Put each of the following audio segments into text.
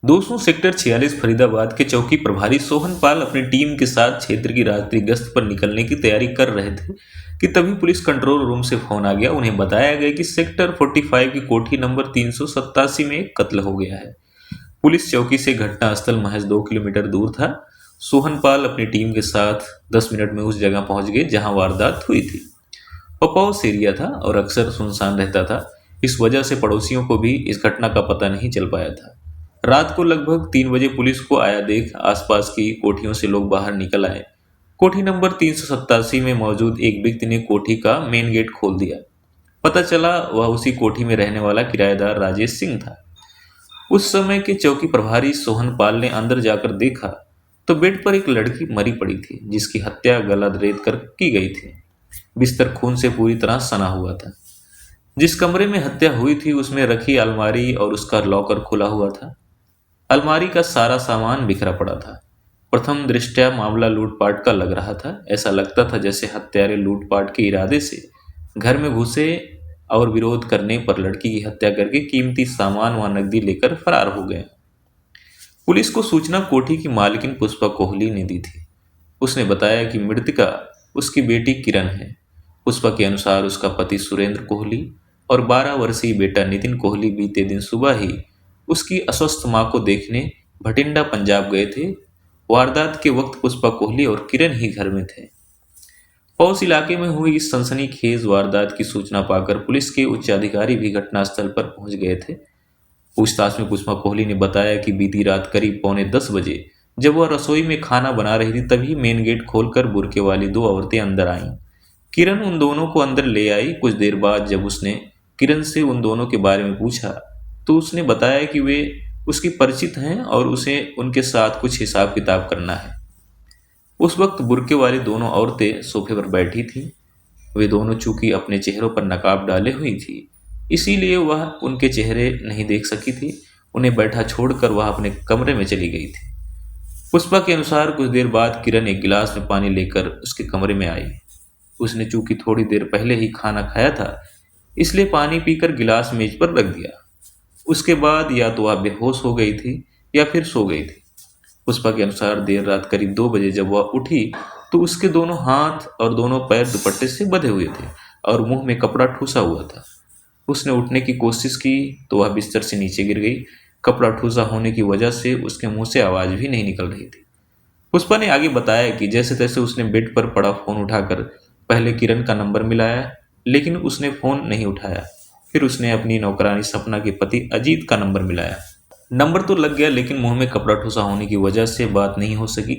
दोस्तों, सेक्टर 46 फरीदाबाद के चौकी प्रभारी सोहन पाल अपनी टीम के साथ क्षेत्र की रात्रि गश्त पर निकलने की तैयारी कर रहे थे कि तभी पुलिस कंट्रोल रूम से फोन आ गया। उन्हें बताया गया कि सेक्टर 45 की कोठी नंबर 387 में एक कत्ल हो गया है। पुलिस चौकी से घटनास्थल महज 2 किलोमीटर दूर था। सोहन पाल अपनी टीम के साथ 10 मिनट में उस जगह पहुंच गए जहां वारदात हुई थी। पपाउस एरिया था और अक्सर सुनसान रहता था। इस वजह से पड़ोसियों को भी इस घटना का पता नहीं चल पाया था। रात को लगभग 3 बजे पुलिस को आया देख आसपास की कोठियों से लोग बाहर निकल आए। कोठी नंबर 387 में मौजूद एक व्यक्ति ने कोठी का मेन गेट खोल दिया। पता चला वह उसी कोठी में रहने वाला किराएदार राजेश सिंह था। उस समय के चौकी प्रभारी सोहन पाल ने अंदर जाकर देखा तो बेड पर एक लड़की मरी पड़ी थी, जिसकी हत्या गला रेत कर की गई थी। बिस्तर खून से पूरी तरह सना हुआ था। जिस कमरे में हत्या हुई थी उसमें रखी अलमारी और उसका लॉकर खुला हुआ था। अलमारी का सारा सामान बिखरा पड़ा था। प्रथम दृष्टया मामला लूटपाट का लग रहा था। ऐसा लगता था जैसे हत्यारे लूटपाट के इरादे से घर में घुसे और विरोध करने पर लड़की की हत्या करके कीमती सामान व नकदी लेकर फरार हो गए। पुलिस को सूचना कोठी की मालकिन पुष्पा कोहली ने दी थी। उसने बताया कि मृतका उसकी बेटी किरण है। पुष्पा के अनुसार उसका पति सुरेंद्र कोहली और 12 वर्षीय बेटा नितिन कोहली बीते दिन सुबह ही उसकी अस्वस्थ मां को देखने भटिंडा पंजाब गए थे। वारदात के वक्त पुष्पा कोहली और किरण ही घर में थे। पौस इलाके में हुई इस सनसनीखेज वारदात की सूचना पाकर पुलिस के उच्च अधिकारी भी घटनास्थल पर पहुंच गए थे। पूछताछ में पुष्पा कोहली ने बताया कि बीती रात करीब पौने 10 बजे जब वह रसोई में खाना बना रही थी तभी मेन गेट खोलकर बुरके वाली 2 औरतें अंदर आईं। किरण उन दोनों को अंदर ले आई। कुछ देर बाद जब उसने किरण से उन दोनों के बारे में पूछा तो उसने बताया कि वे उसकी परिचित हैं और उसे उनके साथ कुछ हिसाब किताब करना है। उस वक्त बुर्के वाली दोनों औरतें सोफे पर बैठी थीं। वे दोनों चूंकि अपने चेहरों पर नकाब डाले हुई थी, इसीलिए वह उनके चेहरे नहीं देख सकी थी। उन्हें बैठा छोड़कर वह अपने कमरे में चली गई थी। पुष्पा के अनुसार कुछ देर बाद किरण एक गिलास में पानी लेकर उसके कमरे में आई। उसने चूंकि थोड़ी देर पहले ही खाना खाया था, इसलिए पानी पीकर गिलास मेज पर रख दिया। उसके बाद या तो वह बेहोश हो गई थी या फिर सो गई थी। पुष्पा के अनुसार देर रात करीब 2 बजे जब वह उठी तो उसके दोनों हाथ और दोनों पैर दुपट्टे से बंधे हुए थे और मुंह में कपड़ा ठूसा हुआ था। उसने उठने की कोशिश की तो वह बिस्तर से नीचे गिर गई। कपड़ा ठूसा होने की वजह से उसके मुंह से आवाज भी नहीं निकल रही थी। पुष्पा ने आगे बताया कि जैसे तैसे उसने बेड पर पड़ा फोन उठाकर पहले किरण का नंबर मिलाया, लेकिन उसने फोन नहीं उठाया। फिर उसने अपनी नौकरानी सपना के पति अजीत का नंबर मिलाया। नंबर तो लग गया, लेकिन मुंह में कपड़ा ठूसा होने की वजह से बात नहीं हो सकी।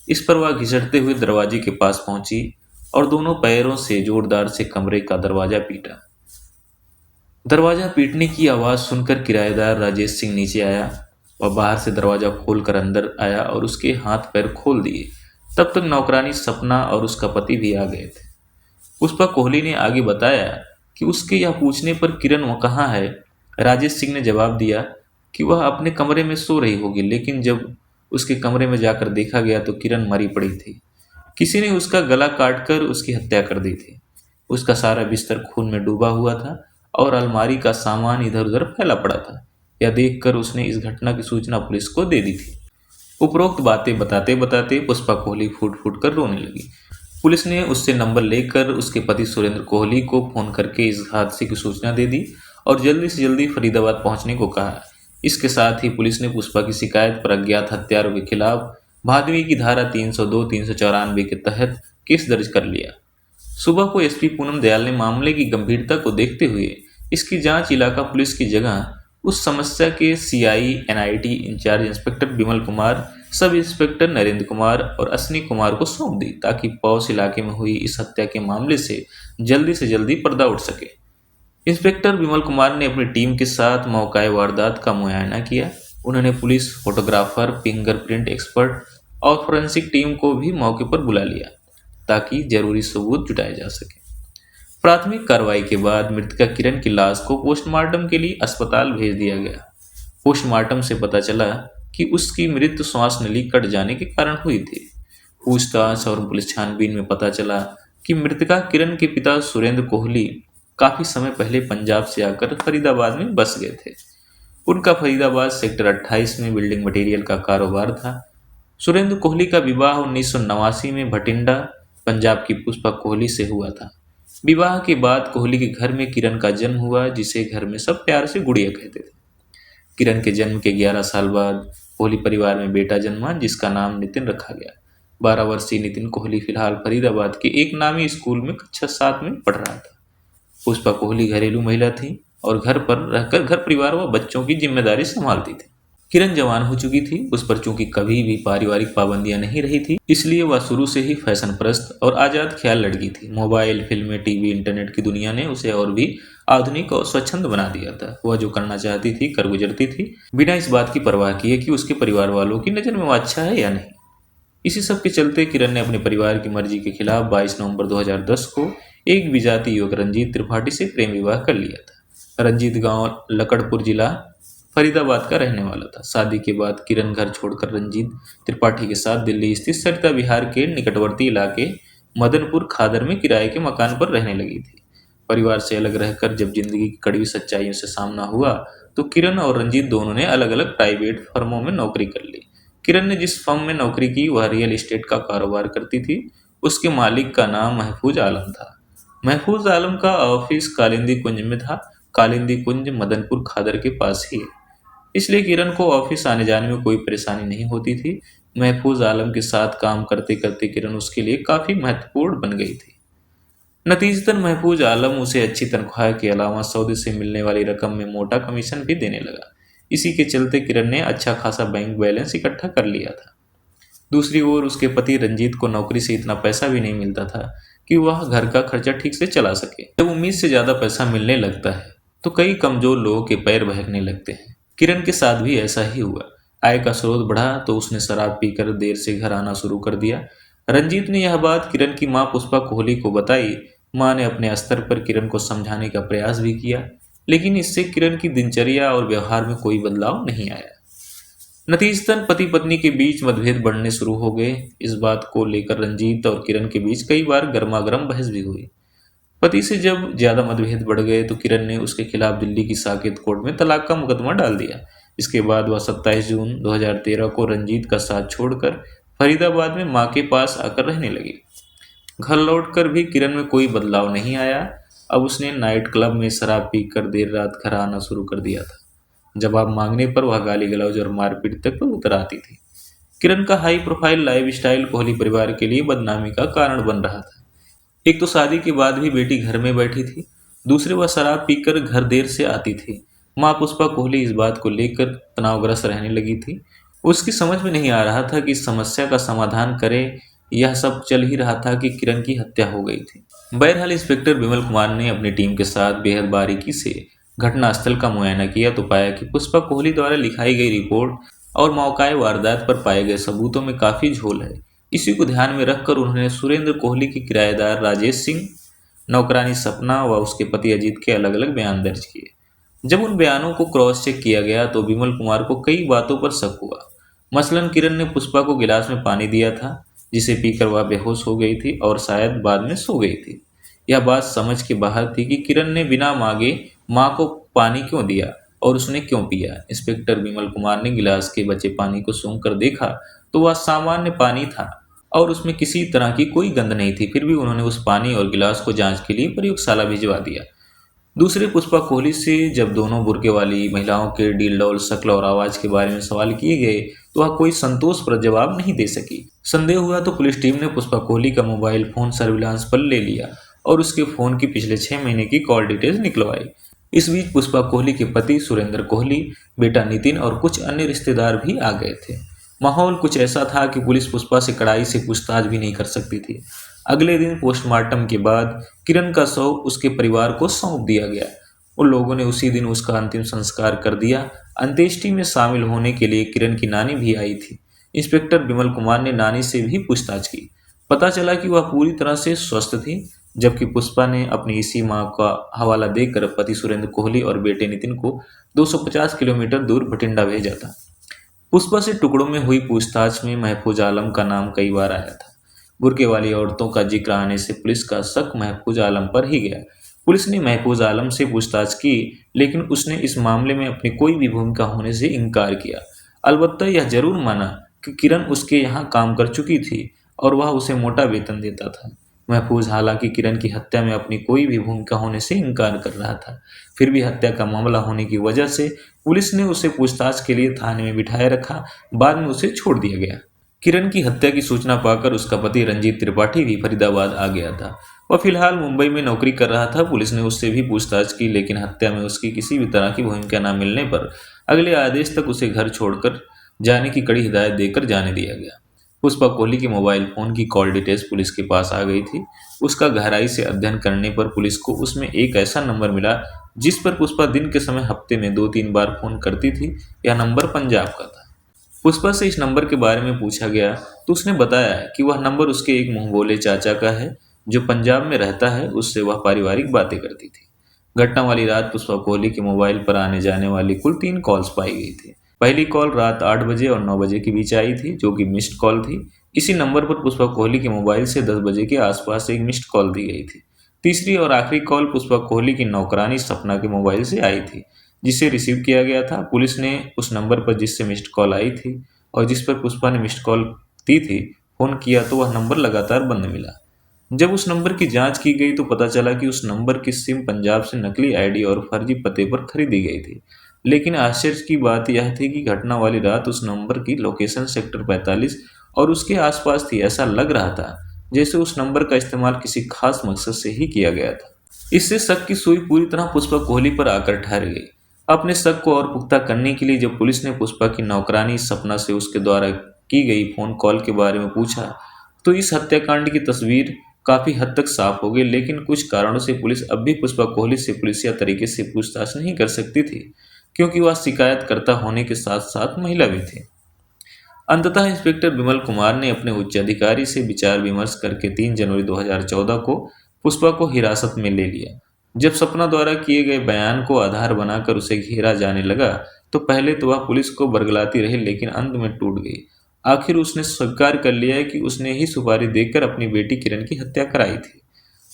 इस पर वह घिसटते हुए दरवाजे के पास पहुंची और दोनों पैरों से जोरदार से कमरे का दरवाजा पीटा। दरवाजा पीटने की आवाज सुनकर किराएदार राजेश सिंह नीचे आया। वह बाहर से दरवाजा खोलकर अंदर आया और उसके हाथ पैर खोल दिए। तब तक नौकरानी सपना और उसका पति भी आ गए थे। पुष्पा कोहली ने आगे बताया कि उसके यह पूछने पर किरण वह कहाँ है, राजेश सिंह ने जवाब दिया कि वह अपने कमरे में सो रही होगी, लेकिन जब उसके कमरे में जाकर देखा गया तो किरण मरी पड़ी थी। किसी ने उसका गला काटकर उसकी हत्या कर दी थी। उसका सारा बिस्तर खून में डूबा हुआ था और अलमारी का सामान इधर उधर फैला पड़ा था। यह देखकर उसने इस घटना की सूचना पुलिस को दे दी थी। उपरोक्त बातें बताते बताते पुष्पा कोहली फूट फूट कर रोने लगी। पुलिस ने उससे नंबर लेकर उसके पति सुरेंद्र कोहली को फोन करके इस हादसे की सूचना दे दी और जल्दी से जल्दी फरीदाबाद पहुंचने को कहा। इसके साथ ही पुलिस ने पुष्पा की शिकायत पर अज्ञात हत्यारों के खिलाफ भादवी की धारा 302, 394 के तहत केस दर्ज कर लिया। सुबह को एसपी पूनम दयाल ने मामले की गंभीरता को देखते हुए इसकी जांच इलाका पुलिस की जगह उस समस्या के CI NIT in charge inspector Vimal Kumar, sub inspector Narendra Kumar और अश्विनी कुमार को सौंप दी, ताकि पौस इलाके में हुई इस हत्या के मामले से जल्दी पर्दा उठ सके। इंस्पेक्टर विमल कुमार ने अपनी टीम के साथ मौकाए वारदात का मुआयना किया। उन्होंने पुलिस, फोटोग्राफर, फिंगरप्रिंट एक्सपर्ट और फोरेंसिक टीम को भी मौके पर बुला लिया ताकि जरूरी सबूत जुटाए जा सके। प्राथमिक कार्रवाई के बाद मृतका किरण की लाश को पोस्टमार्टम के लिए अस्पताल भेज दिया गया। पोस्टमार्टम से पता चला कि उसकी मृत्यु श्वास नली कट जाने के कारण हुई थी। पूछताछ और पुलिस छानबीन में पता चला कि मृतका किरण के पिता सुरेंद्र कोहली काफी समय पहले पंजाब से आकर फरीदाबाद में बस गए थे। उनका फरीदाबाद सेक्टर 28 में बिल्डिंग मटेरियल का कारोबार था। सुरेंद्र कोहली का विवाह 1989 में भटिंडा, पंजाब की पुष्पा कोहली से हुआ था। विवाह के बाद कोहली के घर में किरण का जन्म हुआ, जिसे घर में सब प्यार से गुड़िया कहते थे। किरण के जन्म के 11 साल बाद कोहली परिवार में बेटा जन्मा, जिसका नाम नितिन रखा गया। 12 वर्षीय नितिन कोहली फिलहाल फरीदाबाद के एक नामी स्कूल में कक्षा 7 में पढ़ रहा था। पुष्पा कोहली घरेलू महिला थी और घर पर रहकर घर परिवार व बच्चों की जिम्मेदारी संभालती थी। किरण जवान हो चुकी थी। उस पर चूंकि कभी भी पारिवारिक पाबंदियां नहीं रही थी, इसलिए वह शुरू से ही फैशन परस्त और आजाद ख्याल लड़की थी। मोबाइल, फिल्में, टीवी, इंटरनेट की दुनिया ने उसे और भी आधुनिक और स्वच्छंद बना दिया था। वह जो करना चाहती थी कर गुजरती थी, बिना इस बात की परवाह किए कि उसके परिवार वालों की नज़र में वह अच्छा है या नहीं। इसी सब के चलते किरण ने अपने परिवार की मर्जी के खिलाफ 22 नवंबर 2010 को एक विजातीय युवक रंजीत त्रिपाठी से प्रेम विवाह कर लिया था। रंजीत गांव लकड़पुर जिला फरीदाबाद का रहने वाला था। शादी के बाद किरण घर छोड़कर रंजीत त्रिपाठी के साथ दिल्ली स्थित सरिता विहार के निकटवर्ती इलाके मदनपुर खादर में किराए के मकान पर रहने लगी थी। परिवार से अलग रहकर जब जिंदगी की कड़वी सच्चाइयों से सामना हुआ तो किरण और रंजीत दोनों ने अलग अलग प्राइवेट फर्मों में नौकरी कर ली। किरण ने जिस फर्म में नौकरी की वह रियल एस्टेट का कारोबार करती थी। उसके मालिक का नाम महफूज आलम था। महफूज आलम का ऑफिस कालिंदी कुंज में था। कालिंदी कुंज मदनपुर खादर के पास ही है, इसलिए किरण को ऑफिस आने जाने में कोई परेशानी नहीं होती थी। महफूज आलम के साथ काम करते करते किरण उसके लिए काफी महत्वपूर्ण बन गई थी। नतीजतन महफूज आलम उसे अच्छी तनख्वाह के अलावा सौदे से मिलने वाली रकम में मोटा कमीशन भी देने लगा। इसी के चलते किरण ने अच्छा खासा बैंक बैलेंस इकट्ठा कर लिया था। दूसरी ओर उसके पति रंजीत को नौकरी से इतना पैसा भी नहीं मिलता था कि वह घर का खर्चा ठीक से चला सके। जब उम्मीद से ज्यादा पैसा मिलने लगता है तो कई कमजोर लोगों के पैर बहकने लगते हैं। किरण के साथ भी ऐसा ही हुआ। आय का स्रोत बढ़ा तो उसने शराब पीकर देर से घर आना शुरू कर दिया। रंजीत ने यह बात किरण की मां पुष्पा कोहली को बताई। मां ने अपने स्तर पर किरण को समझाने का प्रयास भी किया, लेकिन इससे किरण की दिनचर्या और व्यवहार में कोई बदलाव नहीं आया। नतीजतन पति पत्नी के बीच मतभेद बढ़ने शुरू हो गए। इस बात को लेकर रंजीत और किरण के बीच कई बार गर्मागर्म बहस भी हुई। पति से जब ज्यादा मतभेद बढ़ गए तो किरण ने उसके खिलाफ दिल्ली की साकेत कोर्ट में तलाक का मुकदमा डाल दिया। इसके बाद वह 27 जून 2013 को रंजीत का साथ छोड़कर फरीदाबाद में मां के पास आकर रहने लगी। घर लौटकर भी किरण में कोई बदलाव नहीं आया। अब उसने नाइट क्लब में शराब पीकर देर रात घर आना शुरू कर दिया था। जवाब मांगने पर वह गाली गलौज और मारपीट तक उतर आती थी। किरण का high profile life style Kohli परिवार के लिए बदनामी का कारण बन रहा था। एक तो शादी के बाद भी बेटी घर में बैठी थी, दूसरे वह शराब पीकर घर देर से आती थी। माँ पुष्पा कोहली इस बात को लेकर तनावग्रस्त रहने लगी थी। उसकी समझ में नहीं आ रहा था कि इस समस्या का समाधान करे। यह सब चल ही रहा था कि किरण की हत्या हो गई थी। बहरहाल इंस्पेक्टर विमल कुमार ने अपनी टीम के साथ बेहद बारीकी से घटनास्थल का मुआयना किया तो पाया कि पुष्पा कोहली द्वारा लिखाई गई रिपोर्ट और मौकाए वारदात पर पाए गए सबूतों में काफी झोल है। इसी को ध्यान में रखकर उन्होंने सुरेंद्र कोहली के किराएदार राजेश सिंह, नौकरानी सपना व उसके पति अजीत के अलग अलग बयान दर्ज किए। जब उन बयानों को क्रॉस चेक किया गया तो विमल कुमार को कई बातों पर शक हुआ। मसलन किरण ने पुष्पा को गिलास में पानी दिया था, जिसे पीकर वह बेहोश हो गई थी और शायद बाद में सो गई थी। यह बात समझ के बाहर थी कि किरण ने बिना मांगे मां को पानी क्यों दिया और उसने क्यों पिया। इंस्पेक्टर विमल कुमार ने गिलास के बचे पानी को सूंघ कर देखा तो वह सामान्य पानी था और उसमें किसी तरह की कोई गंध नहीं थी। फिर भी उन्होंने उस पानी और गिलास को जांच के लिए प्रयोगशाला भिजवा दिया। दूसरे पुष्पा कोहली से जब दोनों बुर्के वाली महिलाओं के डील डॉल, शक्ल और आवाज के बारे में सवाल किए गए तो वह कोई संतोषप्रद जवाब नहीं दे सकी। संदेह हुआ तो पुलिस टीम ने पुष्पा कोहली का मोबाइल फोन सर्विलांस पर ले लिया और उसके फोन की पिछले 6 महीने की कॉल डिटेल्स निकलवाई। इस बीच पुष्पा कोहली के पति सुरेंद्र कोहली, बेटा नितिन और कुछ अन्य रिश्तेदार भी आ गए थे। माहौल कुछ ऐसा था कि पुलिस पुष्पा से कड़ाई से पूछताछ भी नहीं कर सकती थी। अगले दिन पोस्टमार्टम के बाद किरण का शव उसके परिवार को सौंप दिया गया। उन लोगों ने उसी दिन उसका अंतिम संस्कार कर दिया। अंत्येष्टि में शामिल होने के लिए किरण की नानी भी आई थी। इंस्पेक्टर विमल कुमार ने नानी से भी पूछताछ की। पता चला कि वह पूरी तरह से स्वस्थ थी, जबकि पुष्पा ने अपनी इसी मां का हवाला देकर पति सुरेंद्र कोहली और बेटे नितिन को 250 किलोमीटर दूर भटिंडा भेजा था। पुष्पा से टुकड़ों में हुई पूछताछ में महफूज आलम का नाम कई बार आया था। बुर्के वाली औरतों का जिक्र आने से पुलिस का शक महफूज आलम पर ही गया। पुलिस ने महफूज आलम से पूछताछ की, लेकिन उसने इस मामले में अपनी कोई भी भूमिका होने से इनकार किया। अलबत्ता यह जरूर माना कि किरण उसके यहाँ काम कर चुकी थी और वह उसे मोटा वेतन देता था। महफूज हालांकि किरण की हत्या में अपनी कोई भी भूमिका होने से इनकार कर रहा था, फिर भी हत्या का मामला होने की वजह से पुलिस ने उसे पूछताछ के लिए थाने में बिठाए रखा। बाद में उसे छोड़ दिया गया। किरण की हत्या की सूचना पाकर उसका पति रंजीत त्रिपाठी भी फरीदाबाद आ गया था। वह फिलहाल मुंबई में नौकरी कर रहा था। पुलिस ने उससे भी पूछताछ की, लेकिन हत्या में उसकी किसी भी तरह की भूमिका न मिलने पर अगले आदेश तक उसे घर छोड़कर जाने की कड़ी हिदायत देकर जाने दिया गया। पुष्पा कोहली के मोबाइल फोन की कॉल डिटेल्स पुलिस के पास आ गई थी। उसका गहराई से अध्ययन करने पर पुलिस को उसमें एक ऐसा नंबर मिला जिस पर पुष्पा दिन के समय हफ्ते में 2-3 बार फोन करती थी। यह नंबर पंजाब का था। पुष्पा से इस नंबर के बारे में पूछा गया तो उसने बताया कि वह नंबर उसके एक मुंह बोले चाचा का है जो पंजाब में रहता है। उससे वह पारिवारिक बातें करती थी। घटना वाली रात पुष्पा कोहली के मोबाइल पर आने जाने वाली कुल 3 कॉल्स पाई गई थी। पहली कॉल रात 8 बजे और 9 बजे के बीच आई थी, जो कि मिस्ड कॉल थी। इसी नंबर पर पुष्पा कोहली के मोबाइल से 10 बजे के आसपास एक मिस्ड कॉल दी गई थी। तीसरी और आखिरी कॉल पुष्पा कोहली की नौकरानी सपना के मोबाइल से आई थी, जिसे रिसीव किया गया था। पुलिस ने उस नंबर पर जिससे मिस्ड कॉल आई थी और जिस पर पुष्पा ने मिस्ड कॉल दी थी फोन किया तो वह नंबर लगातार बंद मिला। जब उस नंबर की जांच की गई तो पता चला कि उस नंबर की सिम पंजाब से नकली आईडी और फर्जी पते पर खरीदी गई थी। लेकिन आश्चर्य की बात यह थी कि घटना वाली रात उस नंबर की लोकेशन सेक्टर 45 और उसके आसपास थी। ऐसा लग रहा था जैसे उस नंबर का इस्तेमाल किसी खास मकसद से ही किया गया था। इससे शक की सुई पूरी तरह पुष्पा कोहली पर आकर ठहर गई। अपने शक को और पुख्ता करने के लिए जब पुलिस ने पुष्पा की नौकरानी सपना से उसके द्वारा की गई फोन कॉल के बारे में पूछा तो इस हत्याकांड की तस्वीर काफी हद तक साफ हो गई। लेकिन कुछ कारणों से पुलिस अब भी पुष्पा कोहली से पुलिसिया तरीके से पूछताछ नहीं कर सकती थी, क्योंकि वह शिकायतकर्ता होने के साथ साथ महिला भी थी। अंततः इंस्पेक्टर विमल कुमार ने अपने उच्च अधिकारी से विचार विमर्श करके 3 जनवरी 2014 को पुष्पा को हिरासत में ले लिया। जब सपना द्वारा किए गए बयान को आधार बनाकर उसे घेरा जाने लगा तो पहले तो वह पुलिस को बरगलाती रही, लेकिन अंत में टूट गई। आखिर उसने स्वीकार कर लिया कि उसने ही सुपारी देकर अपनी बेटी किरण की हत्या कराई थी।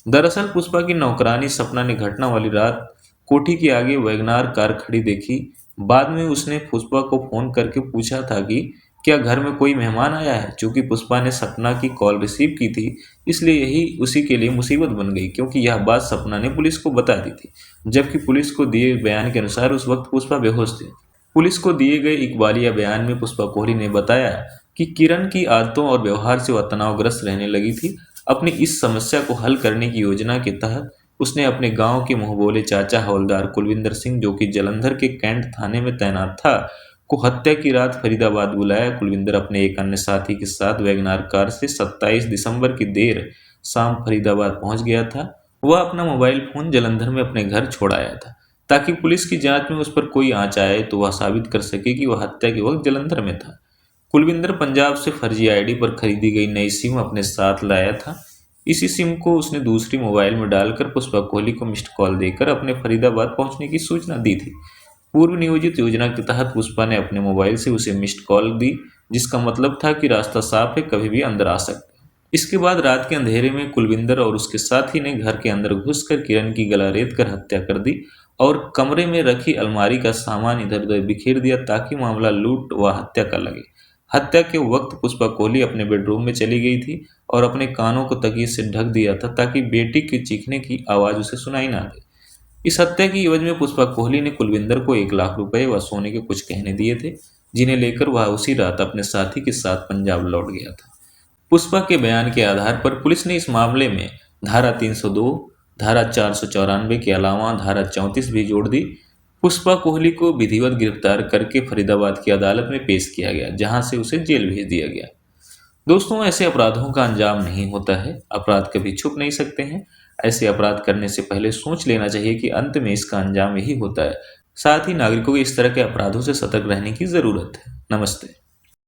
दरअसल पुष्पा की नौकरानी सपना ने घटना वाली रात कोठी के आगे वैगनार कार खड़ी देखी। बाद में उसने पुष्पा को फोन करके पूछा था कि क्या घर में कोई मेहमान आया है। चूंकि पुष्पा ने सपना की कॉल रिसीव की थी, इसलिए यही उसी के लिए मुसीबत बन गई, क्योंकि यह बात सपना ने पुलिस को बता दी थी। जबकि पुलिस को दिए बयान के अनुसार उस वक्त पुष्पा बेहोश थे। पुलिस को दिए गए इकबालिया बयान में पुष्पा कोहली ने बताया कि किरण की आदतों और व्यवहार से वह तनावग्रस्त रहने लगी थी। अपनी इस समस्या को हल करने की योजना के तहत उसने अपने गांव के मुंहबोले चाचा हवलदार कुलविंदर सिंह, जो कि जलंधर के कैंट थाने में तैनात था, को हत्या की रात फरीदाबाद बुलाया। कुलविंदर अपने एक अन्य साथी के साथ वैगनार कार से 27 दिसंबर की देर शाम फरीदाबाद पहुंच गया था। वह अपना मोबाइल फोन जलंधर में अपने घर छोड़ आया था, ताकि पुलिस की जांच में उस पर कोई आंच आए तो वह साबित कर सके कि वह हत्या के वक्त जलंधर में था। कुलविंदर पंजाब से फर्जी आईडी पर खरीदी गई नई सिम अपने साथ लाया था। इसी सिम को उसने दूसरी मोबाइल में डालकर पुष्पा कोहली को मिस्ड कॉल देकर अपने फरीदाबाद पहुंचने की सूचना दी थी। पूर्व नियोजित योजना के तहत पुष्पा ने अपने मोबाइल से उसे मिस्ड कॉल दी, जिसका मतलब था कि रास्ता साफ है, कभी भी अंदर आ सकते हैं। इसके बाद रात के अंधेरे में कुलविंदर और उसके साथी ने घर के अंदर घुसकर किरण की गला रेत कर हत्या कर दी और कमरे में रखी अलमारी का सामान इधर उधर बिखेर दिया, ताकि मामला लूट व हत्या का लगे। हत्या के वक्त पुष्पा कोहली अपने बेडरूम में चली गई थी और अपने कानों को तकिए से ढक दिया था, ताकि बेटी के चीखने की आवाज उसे सुनाई ना दे। इस हत्या की एवज में पुष्पा कोहली ने कुलविंदर को 1 लाख रुपए व सोने के कुछ गहने दिए थे, जिन्हें लेकर वह उसी रात अपने साथी के साथ पंजाब लौट गया था। पुष्पा के बयान के आधार पर पुलिस ने इस मामले में धारा 302, धारा 494 के अलावा धारा 34 भी जोड़ दी। पुष्पा कोहली को विधिवत गिरफ्तार करके फरीदाबाद की अदालत में पेश किया गया, जहां से उसे जेल भेज दिया गया। दोस्तों, ऐसे अपराधों का अंजाम नहीं होता है। अपराध कभी छुप नहीं सकते हैं। ऐसे अपराध करने से पहले सोच लेना चाहिए कि अंत में इसका अंजाम यही होता है। साथ ही नागरिकों को इस तरह के अपराधों से सतर्क रहने की जरूरत है। नमस्ते।